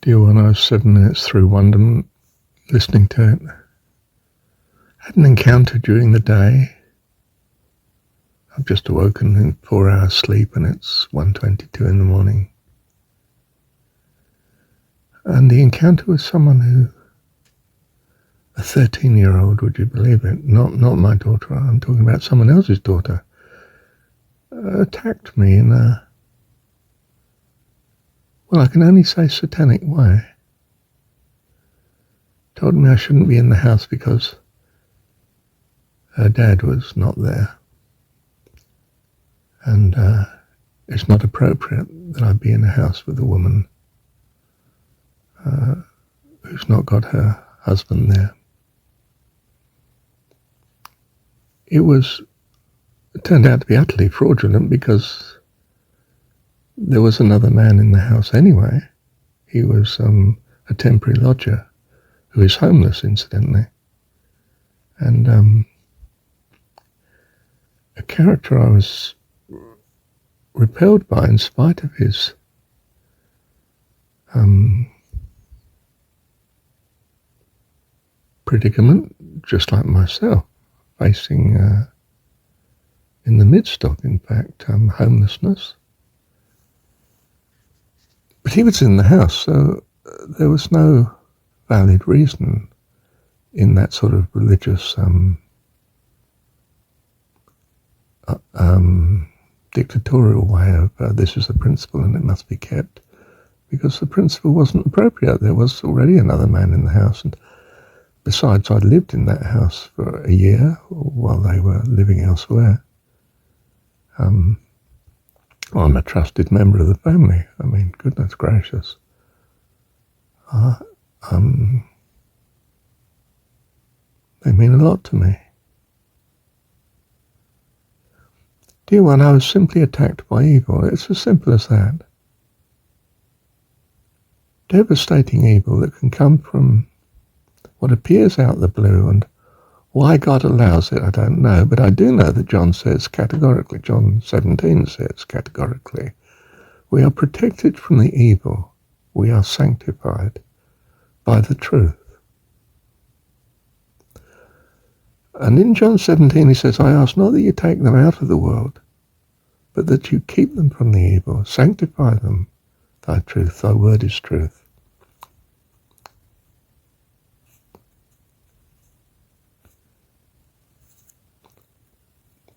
Dear one, I was 7 minutes through Wonderment, listening to it. Had an encounter during the day. I've just awoken in 4 hours sleep and it's 1:22 in the morning. And the encounter was someone who, a 13-year-old, would you believe it? Not my daughter, I'm talking about someone else's daughter, attacked me in a, well, I can only say satanic way. Told me I shouldn't be in the house because her dad was not there. And it's not appropriate that I be in a house with a woman who's not got her husband there. It turned out to be utterly fraudulent because there was another man in the house anyway. He was a temporary lodger who is homeless, incidentally. And a character I was repelled by in spite of his predicament, just like myself, facing in the midst of, in fact, homelessness. But he was in the house, so there was no valid reason in that sort of religious dictatorial way of this is the principle and it must be kept, because the principle wasn't appropriate. There was already another man in the house, and besides, I'd lived in that house for a year while they were living elsewhere. I'm a trusted member of the family. I mean, goodness gracious. They mean a lot to me. Dear one, I was simply attacked by evil. It's as simple as that. Devastating evil that can come from what appears out of the blue, and why God allows it, I don't know, but I do know that John says categorically, jon17 says categorically, we are protected from the evil, we are sanctified by the truth. And in jon17 he says, I ask not that you take them out of the world, but that you keep them from the evil, sanctify them, thy truth, thy word is truth.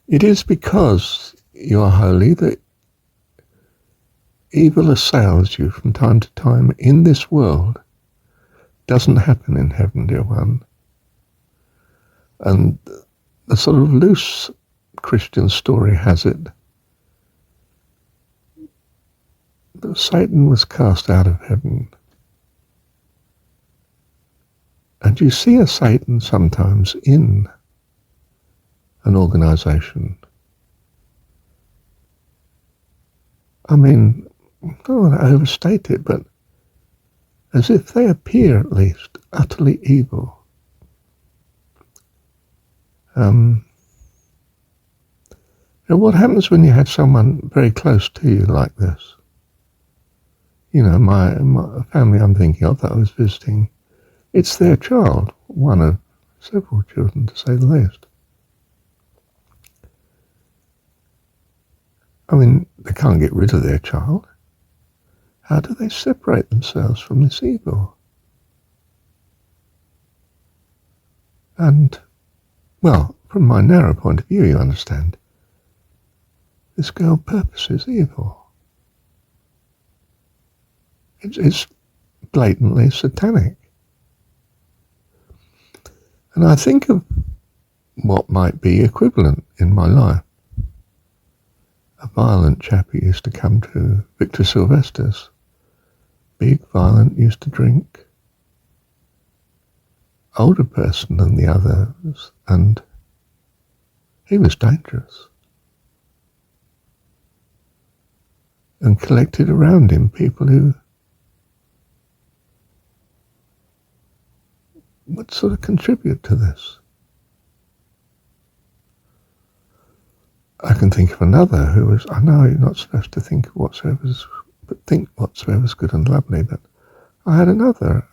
It is because you are holy that evil assails you from time to time in this world. Doesn't happen in heaven, dear one. And the sort of loose Christian story has it that Satan was cast out of heaven. And you see a Satan sometimes in an organization. I mean, I don't want to overstate it, but as if they appear at least utterly evil. And what happens when you have someone very close to you like this? You know, my family I'm thinking of that I was visiting, it's their child, one of several children to say the least. I mean, they can't get rid of their child. How do they separate themselves from this evil? And, well, from my narrow point of view, you understand, this girl purposes evil. It's blatantly satanic. And I think of what might be equivalent in my life. A violent chap who used to come to Victor Sylvester's. Big, violent, used to drink. Older person than the others, and he was dangerous. And collected around him people who would sort of contribute to this. I can think of another who was, I know you're not supposed to think whatsoever's, but think whatsoever's good and lovely, but I had another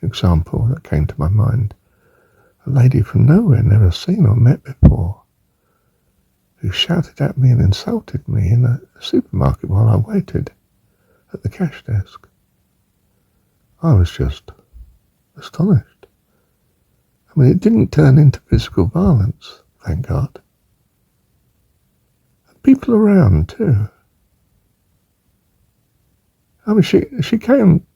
example that came to my mind. A lady from nowhere, never seen or met before, who shouted at me and insulted me in a supermarket while I waited at the cash desk. I was just astonished. I mean, it didn't turn into physical violence, thank God. And people around too. I mean, she came,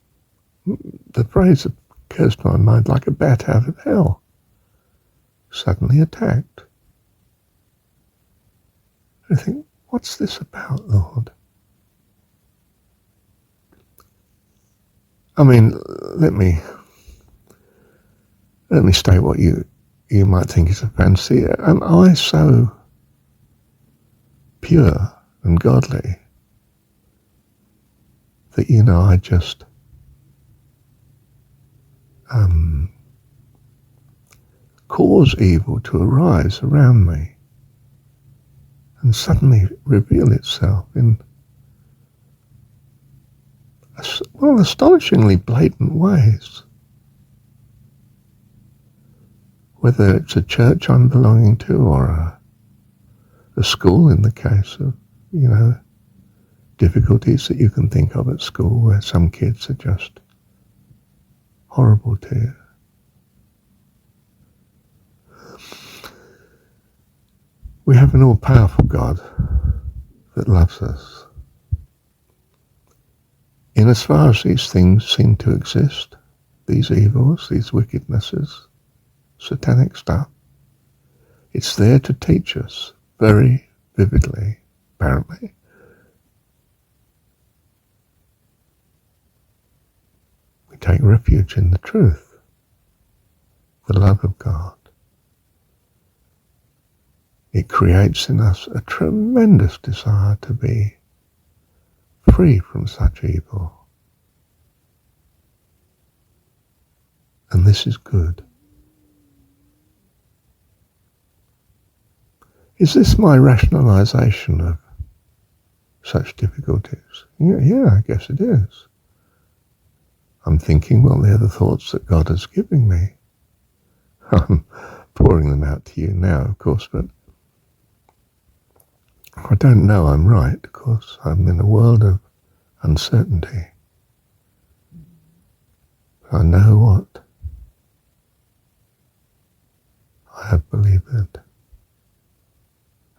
the phrase that occurs to my mind, like a bat out of hell, suddenly attacked. I think, what's this about, Lord? I mean, let me state what you might think is a fantasy. Am I so pure and godly that, I just cause evil to arise around me and suddenly reveal itself in astonishingly blatant ways? Whether it's a church I'm belonging to or a school, in the case of, difficulties that you can think of at school where some kids are just horrible to you. We have an all-powerful God that loves us. In as far as these things seem to exist, these evils, these wickednesses, satanic stuff, it's there to teach us very vividly, apparently, we take refuge in the truth, the love of God. It creates in us a tremendous desire to be free from such evil. And this is good. Is this my rationalization of such difficulties? Yeah, I guess it is. I'm thinking, well, they're the thoughts that God is giving me. I'm pouring them out to you now, of course, but I don't know I'm right, of course. I'm in a world of uncertainty. I know what I have believed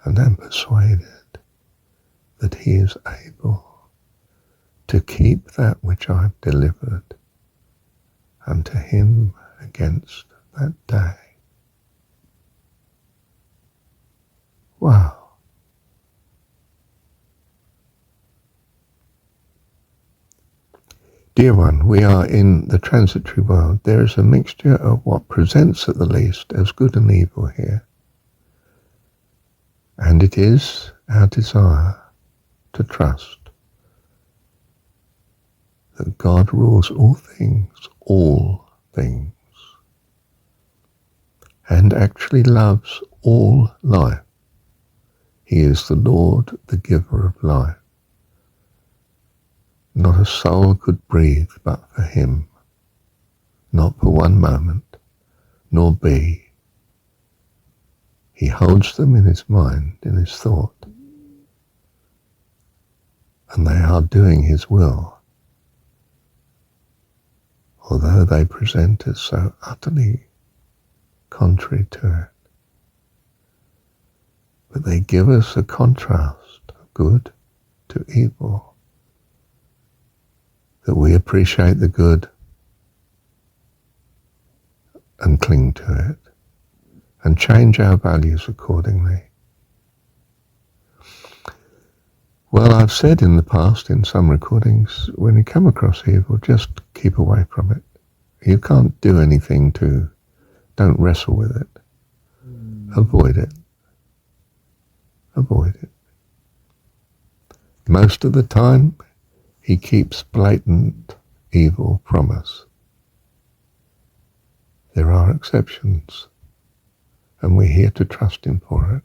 and am persuaded that he is able to keep that which I've delivered unto him against that day. Wow. Dear one, we are in the transitory world. There is a mixture of what presents at the least as good and evil here. And it is our desire to trust that God rules all things, and actually loves all life. He is the Lord, the giver of life. Not a soul could breathe but for him, not for one moment, nor be. He holds them in his mind, in his thought, and they are doing his will, although they present as so utterly contrary to it. But they give us a contrast of good to evil, that we appreciate the good and cling to it and change our values accordingly. Well, I've said in the past in some recordings, when you come across evil, just keep away from it. You can't do anything don't wrestle with it. Avoid it. Avoid it. Most of the time, he keeps blatant evil from us. There are exceptions, and we're here to trust him for it.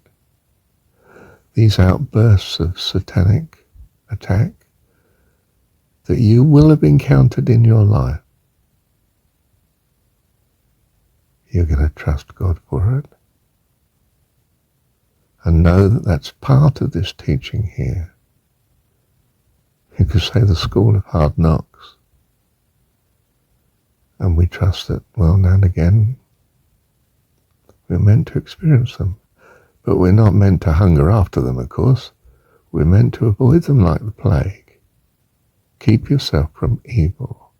These outbursts of satanic attack, that you will have encountered in your life, you're going to trust God for it. And know that that's part of this teaching here. You could say the school of hard knocks. And we trust that, well, now and again, we're meant to experience them. But we're not meant to hunger after them, of course. We're meant to avoid them like the plague. Keep yourself from evil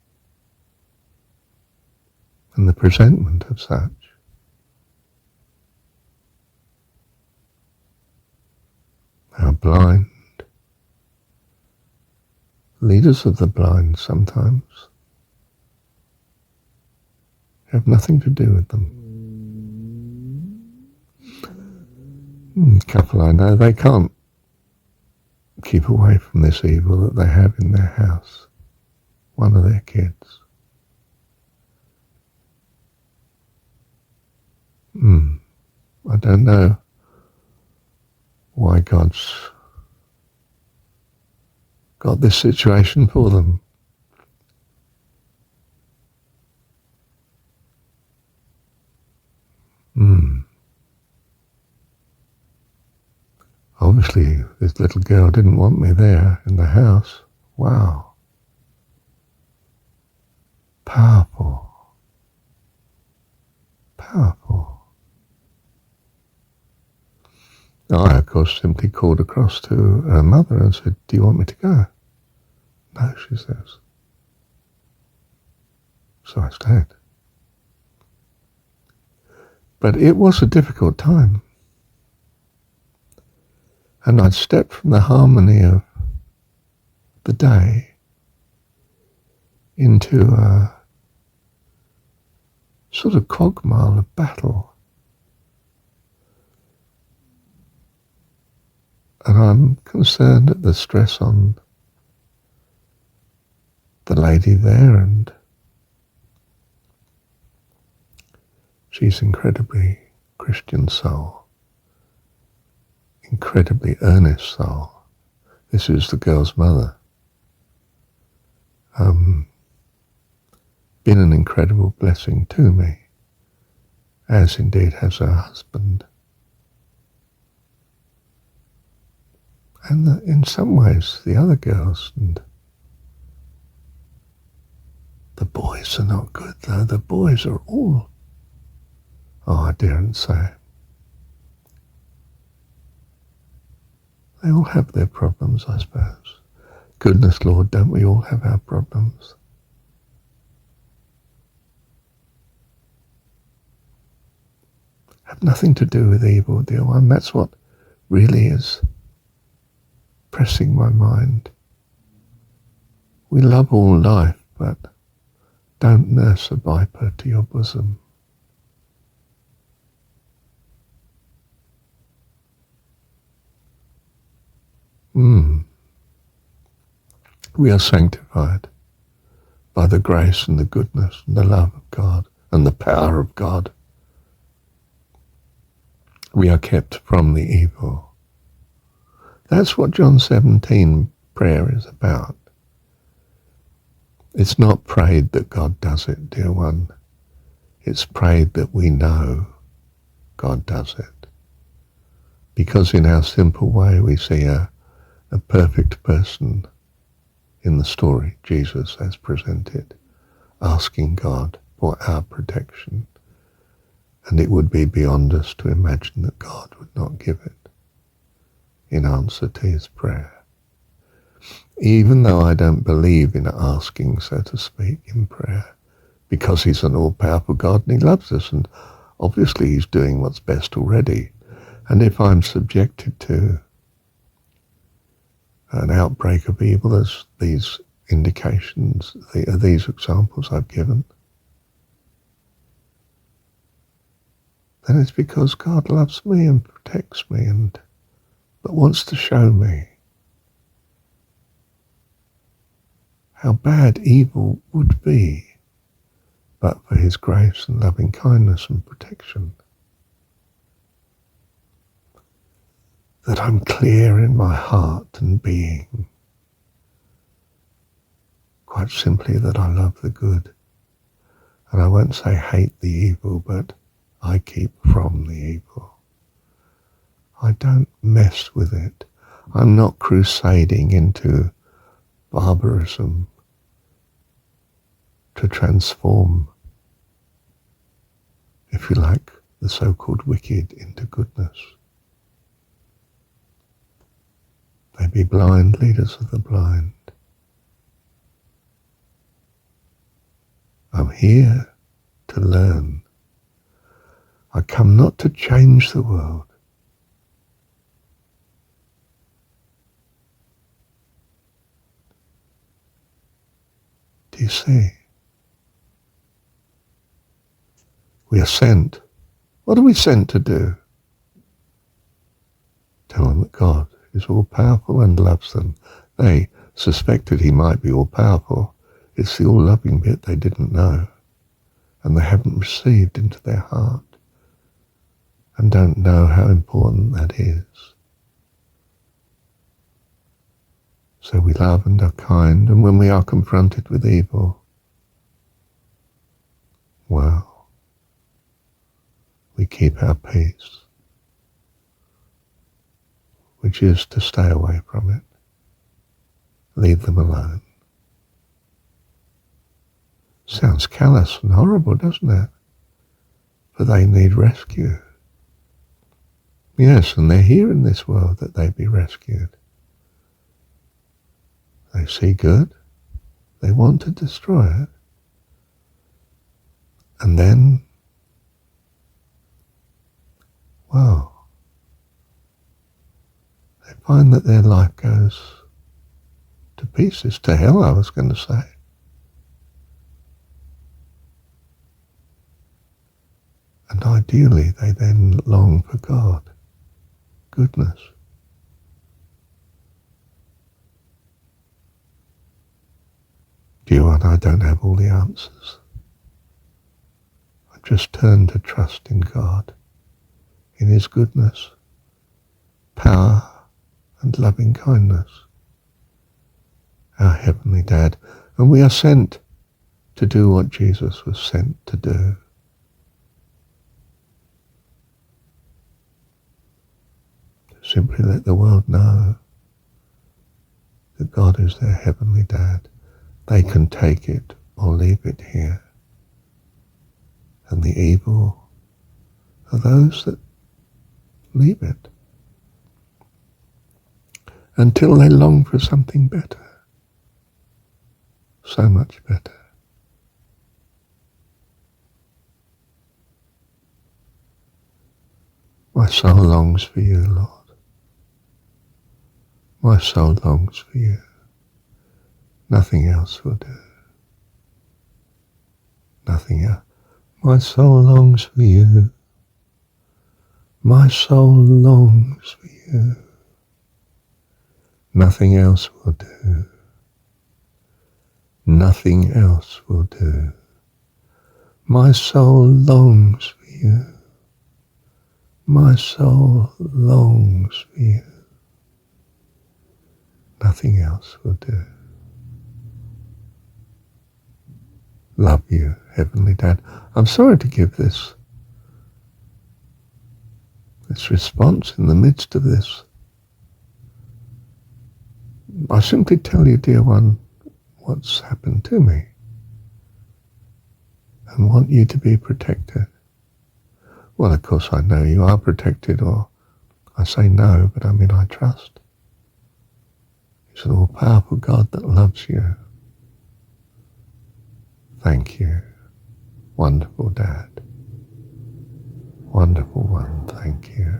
and the presentment of such. Our blind, leaders of the blind sometimes, have nothing to do with them. A couple I know, they can't keep away from this evil that they have in their house, one of their kids. I don't know why God's got this situation for them. Obviously, this little girl didn't want me there in the house. Wow. Powerful. Powerful. I, of course, simply called across to her mother and said, "Do you want me to go?" "No," she says. So I stayed. But it was a difficult time. And I'd stepped from the harmony of the day into a sort of quagmire of battle. And I'm concerned at the stress on the lady there, and she's incredibly Christian soul, incredibly earnest soul. This is the girl's mother. Been an incredible blessing to me, as indeed has her husband. And in some ways, the other girls, and the boys are not good, though. The boys are all, I daren't say. They all have their problems, I suppose. Goodness, Lord, don't we all have our problems? Have nothing to do with evil, dear one. That's what really is pressing my mind. We love all life, but don't nurse a viper to your bosom. We are sanctified by the grace and the goodness and the love of God and the power of God. We are kept from the evil. That's what John 17 prayer is about. It's not prayed that God does it, dear one. It's prayed that we know God does it. Because in our simple way we see a perfect person in the story, Jesus as presented, asking God for our protection. And it would be beyond us to imagine that God would not give it in answer to his prayer. Even though I don't believe in asking, so to speak, in prayer, because he's an all-powerful God and he loves us, and obviously he's doing what's best already. And if I'm subjected to an outbreak of evil, as these indications, these examples I've given, then it's because God loves me and protects me, but wants to show me how bad evil would be but for his grace and loving kindness and protection. That I'm clear in my heart and being quite simply that I love the good. And I won't say hate the evil, but I keep from the evil. I don't mess with it. I'm not crusading into barbarism to transform, if you like, the so-called wicked into goodness. They be blind leaders of the blind. I'm here to learn. I come not to change the world. Do you see? We are sent. What are we sent to do? Tell them that God is all-powerful and loves them. They suspected he might be all-powerful. It's the all-loving bit they didn't know, and they haven't received into their heart, and don't know how important that is. So we love and are kind, and when we are confronted with evil, well, we keep our peace, which is to stay away from it. Leave them alone. Sounds callous and horrible, doesn't it? But they need rescue. Yes, and they're here in this world that they be rescued. They see good, they want to destroy it, and then, well, they find that their life goes to pieces, to hell, I was going to say. And ideally, they then long for God, goodness. You and I don't have all the answers. I just turn to trust in God, in his goodness, power and loving kindness, our Heavenly Dad. And we are sent to do what Jesus was sent to do. To simply let the world know that God is their Heavenly Dad. They can take it or leave it here. And the evil are those that leave it until they long for something better, so much better. My soul longs for you, Lord. My soul longs for you. Nothing else will do. Nothing else. My soul longs for you. My soul longs for you. Nothing else will do. Nothing else will do. My soul longs for you. My soul longs for you. Nothing else will do. Love you, Heavenly Dad. I'm sorry to give this response in the midst of this. I simply tell you, dear one, what's happened to me, and want you to be protected. Well, of course I know you are protected, or I say no, but I mean I trust. It's an all-powerful God that loves you. Thank you, wonderful Dad. Wonderful one, thank you.